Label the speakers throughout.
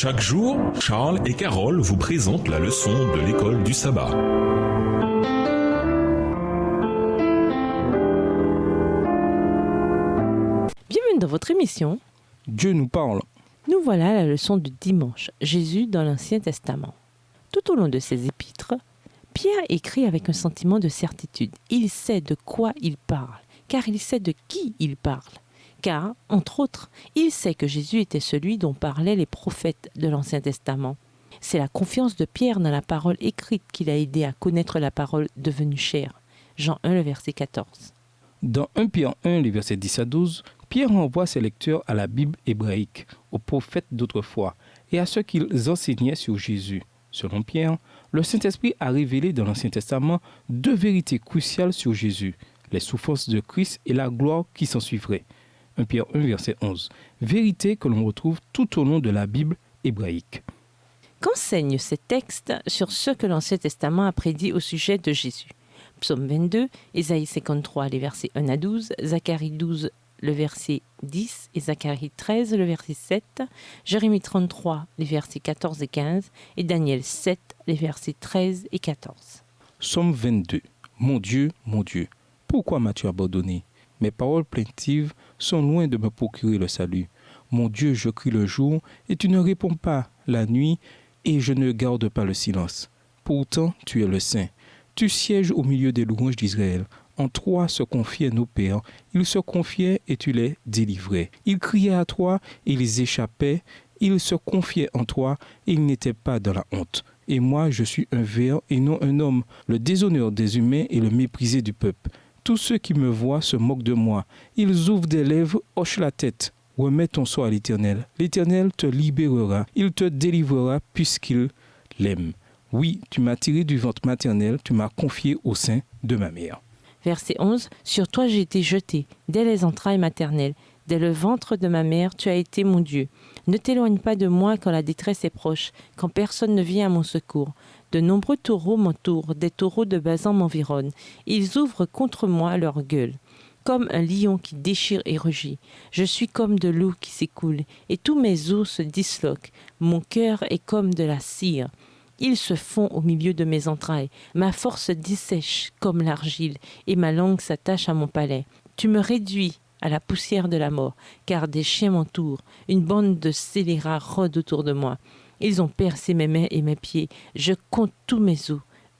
Speaker 1: Chaque jour, Charles et Carole vous présentent la leçon de l'école du sabbat.
Speaker 2: Bienvenue dans votre émission.
Speaker 3: Dieu nous parle.
Speaker 2: Nous voilà à la leçon du dimanche, Jésus dans l'Ancien Testament. Tout au long de ses épîtres, Pierre écrit avec un sentiment de certitude. Il sait de quoi il parle, car il sait de qui il parle. Car, entre autres, il sait que Jésus était celui dont parlaient les prophètes de l'Ancien Testament. C'est la confiance de Pierre dans la parole écrite qui l'a aidé à connaître la parole devenue chair. Jean 1, le verset 14.
Speaker 3: Dans 1 Pierre 1, les versets 10 à 12, Pierre renvoie ses lecteurs à la Bible hébraïque, aux prophètes d'autrefois et à ceux qu'ils enseignaient sur Jésus. Selon Pierre, le Saint-Esprit a révélé dans l'Ancien Testament deux vérités cruciales sur Jésus, les souffrances de Christ et la gloire qui s'ensuivrait. 1 Pierre 1, verset 11. Vérité que l'on retrouve tout au long de la Bible hébraïque.
Speaker 2: Qu'enseignent ces textes sur ce que l'Ancien Testament a prédit au sujet de Jésus? Psaume 22, Ésaïe 53, les versets 1 à 12, Zacharie 12, le verset 10 et Zacharie 13, le verset 7, Jérémie 33, les versets 14 et 15 et Daniel 7, les versets 13 et 14.
Speaker 3: Psaume 22. Mon Dieu, pourquoi m'as-tu abandonné? Mes paroles plaintives sont loin de me procurer le salut. Mon Dieu, je crie le jour, et tu ne réponds pas la nuit, et je ne garde pas le silence. Pourtant, tu es le Saint. Tu sièges au milieu des louanges d'Israël. En toi se confiaient nos pères. Ils se confiaient et tu les délivrais. Ils criaient à toi et ils échappaient. Ils se confiaient en toi et ils n'étaient pas dans la honte. Et moi, je suis un ver et non un homme, le déshonneur des humains et le méprisé du peuple. Tous ceux qui me voient se moquent de moi. Ils ouvrent des lèvres, hochent la tête. Remets ton sort à l'Éternel. L'Éternel te libérera. Il te délivrera puisqu'il l'aime. Oui, tu m'as tiré du ventre maternel, tu m'as confié au sein de ma mère.
Speaker 2: Verset 11. Sur toi j'ai été jeté, dès les entrailles maternelles. Dès le ventre de ma mère, tu as été mon Dieu. Ne t'éloigne pas de moi quand la détresse est proche, quand personne ne vient à mon secours. De nombreux taureaux m'entourent, des taureaux de Basan m'environnent. Ils ouvrent contre moi leur gueule, comme un lion qui déchire et rugit. Je suis comme de l'eau qui s'écoule, et tous mes os se disloquent. Mon cœur est comme de la cire. Ils se font au milieu de mes entrailles. Ma force dissèche comme l'argile, et ma langue s'attache à mon palais. Tu me réduis à la poussière de la mort, car des chiens m'entourent. Une bande de scélérats rôde autour de moi. Ils ont percé mes mains et mes pieds. Je compte tous mes os.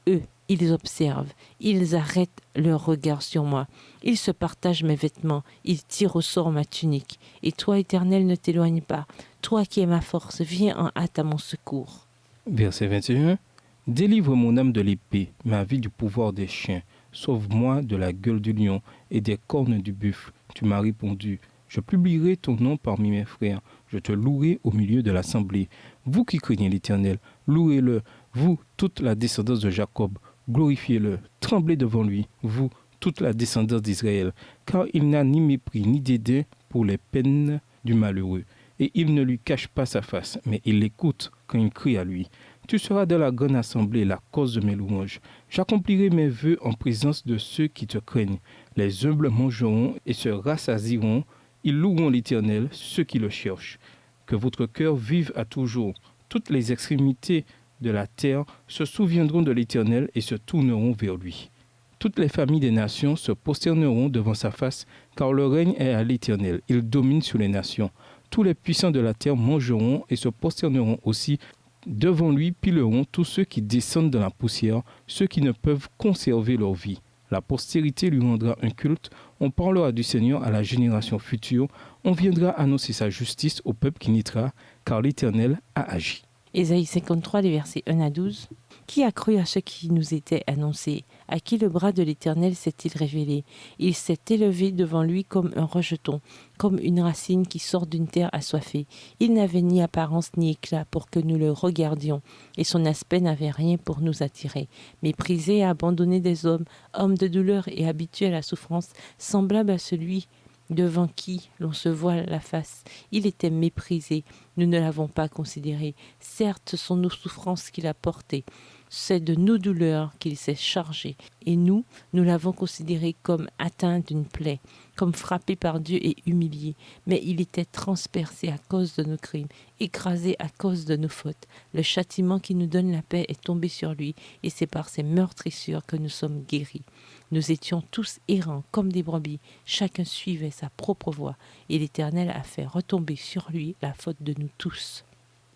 Speaker 2: Eux, ils observent. Ils arrêtent leur regard sur moi. Ils se partagent mes vêtements. Ils tirent au sort ma tunique. Et toi, Éternel, ne t'éloigne pas. Toi qui es ma force, viens en hâte à mon secours.
Speaker 3: Verset 21. Délivre mon âme de l'épée, ma vie du pouvoir des chiens. Sauve-moi de la gueule du lion et des cornes du buffle. Tu m'as répondu. Je publierai ton nom parmi mes frères. Je te louerai au milieu de l'assemblée. Vous qui craignez l'Éternel, louez-le. Vous, toute la descendance de Jacob, glorifiez-le. Tremblez devant lui, vous, toute la descendance d'Israël. Car il n'a ni mépris ni dédain pour les peines du malheureux. Et il ne lui cache pas sa face, mais il l'écoute quand il crie à lui. Tu seras dans la grande assemblée, la cause de mes louanges. J'accomplirai mes vœux en présence de ceux qui te craignent. Les humbles mangeront et se rassasieront. Ils loueront l'Éternel, ceux qui le cherchent. Que votre cœur vive à toujours. Toutes les extrémités de la terre se souviendront de l'Éternel et se tourneront vers lui. Toutes les familles des nations se prosterneront devant sa face, car le règne est à l'Éternel. Il domine sur les nations. Tous les puissants de la terre mangeront et se prosterneront aussi. Devant lui pileront tous ceux qui descendent dans la poussière, ceux qui ne peuvent conserver leur vie. La postérité lui rendra un culte, on parlera du Seigneur à la génération future, on viendra annoncer sa justice au peuple qui naîtra, car l'Éternel a agi.
Speaker 2: Ésaïe 53, les versets 1 à 12. Qui a cru à ce qui nous était annoncé? À qui le bras de l'Éternel s'est-il révélé? Il s'est élevé devant lui comme un rejeton, comme une racine qui sort d'une terre assoiffée. Il n'avait ni apparence ni éclat pour que nous le regardions, et son aspect n'avait rien pour nous attirer. Méprisé et abandonné des hommes, homme de douleur et habitué à la souffrance, semblable à celui devant qui l'on se voile la face. Il était méprisé, nous ne l'avons pas considéré. Certes, ce sont nos souffrances qu'il a portées. C'est de nos douleurs qu'il s'est chargé. Et nous l'avons considéré comme atteint d'une plaie, comme frappé par Dieu et humilié. Mais il était transpercé à cause de nos crimes, écrasé à cause de nos fautes. Le châtiment qui nous donne la paix est tombé sur lui, et c'est par ses meurtrissures que nous sommes guéris. Nous étions tous errants comme des brebis, chacun suivait sa propre voie, et l'Éternel a fait retomber sur lui la faute de nous tous.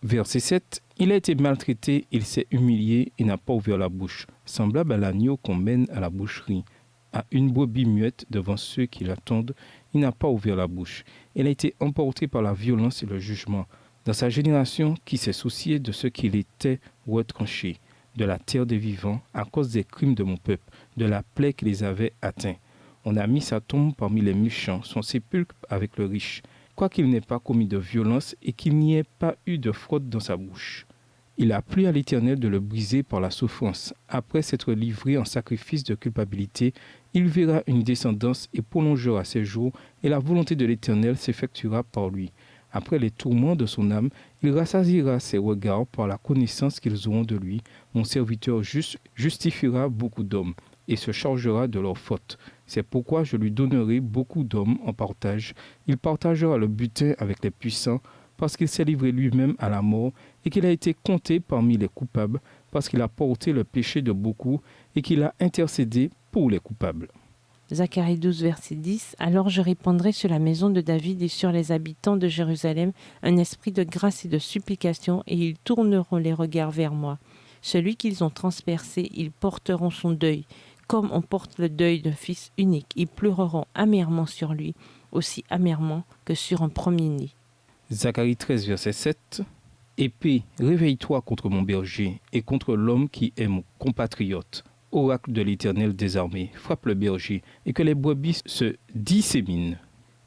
Speaker 3: Verset 7. Il a été maltraité, il s'est humilié et n'a pas ouvert la bouche, semblable à l'agneau qu'on mène à la boucherie. À une brebis muette devant ceux qui l'attendent, il n'a pas ouvert la bouche. Il a été emporté par la violence et le jugement. Dans sa génération, qui s'est soucié de ce qu'il était retranché, de la terre des vivants, à cause des crimes de mon peuple, de la plaie qui les avait atteints. On a mis sa tombe parmi les méchants, son sépulcre avec le riche, quoiqu'il n'ait pas commis de violence et qu'il n'y ait pas eu de fraude dans sa bouche. Il a plu à l'Éternel de le briser par la souffrance. Après s'être livré en sacrifice de culpabilité, il verra une descendance et prolongera ses jours, et la volonté de l'Éternel s'effectuera par lui. Après les tourments de son âme, il rassasiera ses regards par la connaissance qu'ils auront de lui. Mon serviteur juste justifiera beaucoup d'hommes et se chargera de leurs fautes. C'est pourquoi je lui donnerai beaucoup d'hommes en partage. Il partagera le butin avec les puissants, parce qu'il s'est livré lui-même à la mort et qu'il a été compté parmi les coupables, parce qu'il a porté le péché de beaucoup et qu'il a intercédé pour les coupables.
Speaker 2: Zacharie 12, verset 10. Alors je répandrai sur la maison de David et sur les habitants de Jérusalem un esprit de grâce et de supplication, et ils tourneront les regards vers moi. Celui qu'ils ont transpercé, ils porteront son deuil, comme on porte le deuil d'un fils unique. Ils pleureront amèrement sur lui, aussi amèrement que sur un premier-né.
Speaker 3: Zacharie 13, verset 7. Épée, réveille-toi contre mon berger et contre l'homme qui est mon compatriote. Oracle de l'Éternel des armées, frappe le berger et que les brebis se disséminent.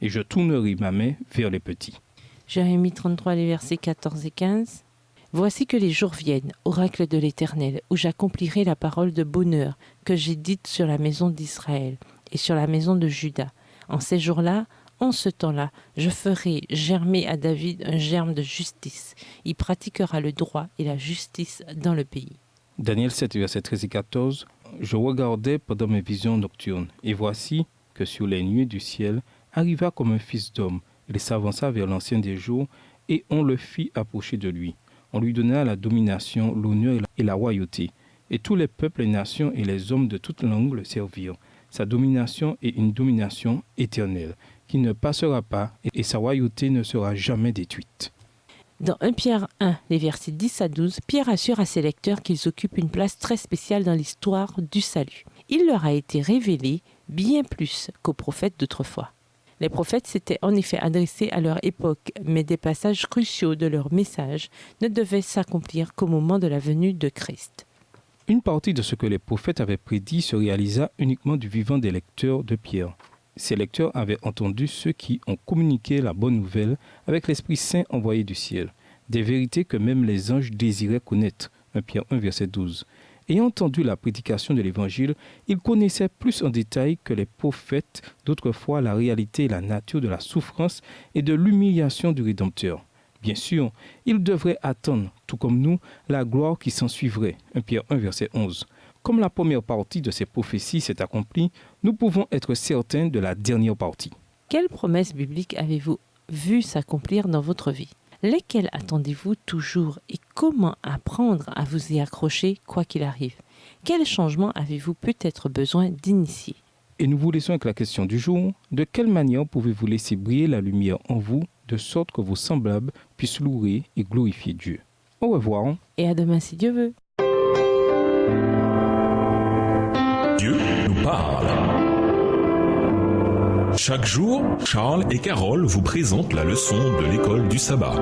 Speaker 3: Et je tournerai ma main vers les petits.
Speaker 2: Jérémie 33, les versets 14 et 15. Voici que les jours viennent, oracle de l'Éternel, où j'accomplirai la parole de bonheur que j'ai dite sur la maison d'Israël et sur la maison de Juda. En ces jours-là, en ce temps-là, je ferai germer à David un germe de justice. Il pratiquera le droit et la justice dans le pays.
Speaker 3: Daniel 7, versets 13 et 14. Je regardais pendant mes visions nocturnes, et voici que sur les nuées du ciel arriva comme un fils d'homme. Il s'avança vers l'ancien des jours, et on le fit approcher de lui. On lui donna la domination, l'honneur et la royauté. Et tous les peuples, les nations et les hommes de toute langue le servirent. Sa domination est une domination éternelle, qui ne passera pas, et sa royauté ne sera jamais détruite.
Speaker 2: Dans 1 Pierre 1, les versets 10 à 12, Pierre assure à ses lecteurs qu'ils occupent une place très spéciale dans l'histoire du salut. Il leur a été révélé bien plus qu'aux prophètes d'autrefois. Les prophètes s'étaient en effet adressés à leur époque, mais des passages cruciaux de leur message ne devaient s'accomplir qu'au moment de la venue de Christ.
Speaker 3: Une partie de ce que les prophètes avaient prédit se réalisa uniquement du vivant des lecteurs de Pierre. Ces lecteurs avaient entendu ceux qui ont communiqué la bonne nouvelle avec l'Esprit Saint envoyé du ciel, des vérités que même les anges désiraient connaître. 1 Pierre 1, verset 12. Ayant entendu la prédication de l'Évangile, ils connaissaient plus en détail que les prophètes d'autrefois la réalité et la nature de la souffrance et de l'humiliation du Rédempteur. Bien sûr, ils devraient attendre, tout comme nous, la gloire qui s'ensuivrait. 1 Pierre 1, verset 11. Comme la première partie de ces prophéties s'est accomplie, nous pouvons être certains de la dernière partie.
Speaker 2: Quelles promesses bibliques avez-vous vues s'accomplir dans votre vie ? Lesquelles attendez-vous toujours et comment apprendre à vous y accrocher quoi qu'il arrive ? Quels changements avez-vous peut-être besoin d'initier ?
Speaker 3: Et nous vous laissons avec la question du jour. De quelle manière pouvez-vous laisser briller la lumière en vous, de sorte que vos semblables puissent louer et glorifier Dieu ? Au revoir.
Speaker 2: Et à demain si Dieu veut.
Speaker 1: Dieu nous parle. Chaque jour, Charles et Carole vous présentent la leçon de l'école du sabbat.